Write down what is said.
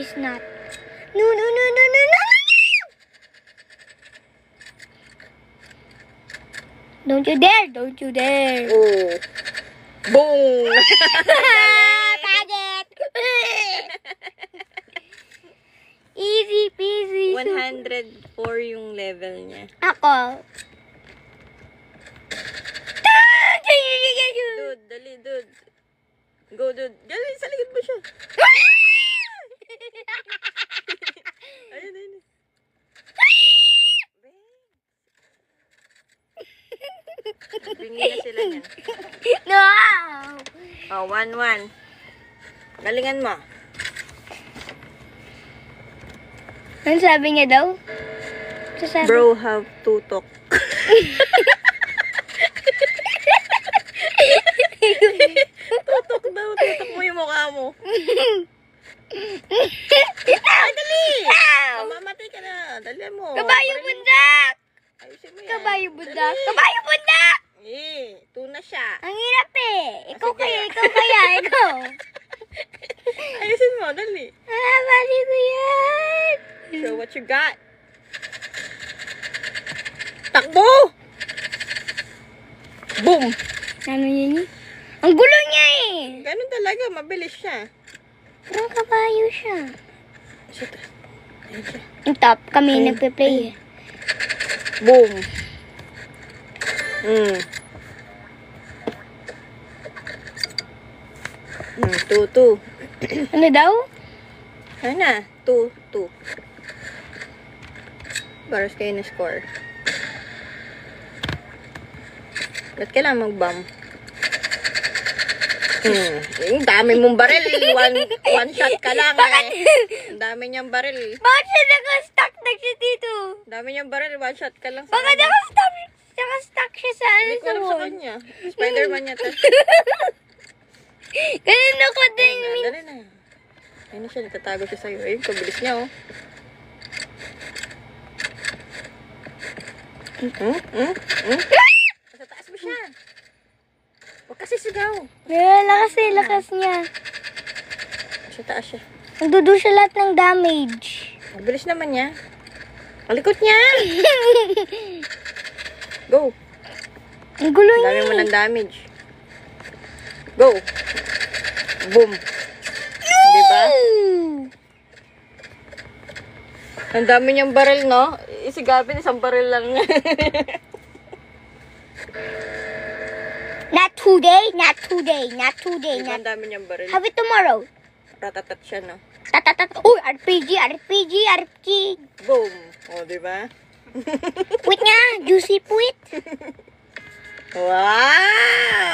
It's not. No, no, no, no, no, no! Don't you dare! Don't you dare! Oh. Boom! Pagit! Easy peasy. 104 yung level niya. Ako. Dude, dali, dude. Go, dude. Dali, sa likod mo siya. Ayun, ayun. Bingi na sila niyan. No! Oh, 1-1. Galingan mo. Ano sabi niya daw? Sasabi. Bro, have to talk. Tutok daw. Tutok mo yung mukha mo. Ay, dali! Mamamatay ka na. Dali mo. Kabayo bundak! Ayusin mo yan. Kabayo bundak! Dali. Kabayo bundak! Tuna siya. Ang hirap eh. Ikaw Sige. kaya, ikaw. Ayusin mo, dali. Mali ko yan. Show what you got. Takbo! Boom! Ano yun? Ang gulo niya eh. Ganun talaga, mabilis siya. Parang kabayo siya. Shit. Ayun siya. Ang top, kami Ay, nagpe-play eh. Boom! Two. Ano daw? Ano na? 2. Baros kayo na score. Ba't kailangan mag-bomb? Ang dami mong baril. One shot ka lang eh. Ang dami niyang baril. Bakit siya naka-stuck na siya dito? Ang dami niyang baril. One shot ka lang. Bakit naka-stuck siya sa ano Hindi ko sa alam sa wall? kanya. Spider-Man yata. Ganun ako din. Dali na. Ayun na siya. Natatago siya sa'yo. Ayun, kabilis niya oh. Sa taas mo siya. Huwag kasi sigaw. Lakas niya. Sa taas siya. Nagdudo siya lahat ng damage. Mabilis naman niya. Palikot niya. Go. Ang gulo Ang niya dami mo eh. ng damage. Go. Boom. Diba? Ang dami niyang baril, no? Isigapin, isang baril lang. Not today, not today, not today, Diba not... ang dami niyang baril? Have it tomorrow. Ratatat siya, no? Tatatat. Uy, RPG. Boom. O, diba? Puwit nga, juicy puwit. Wow!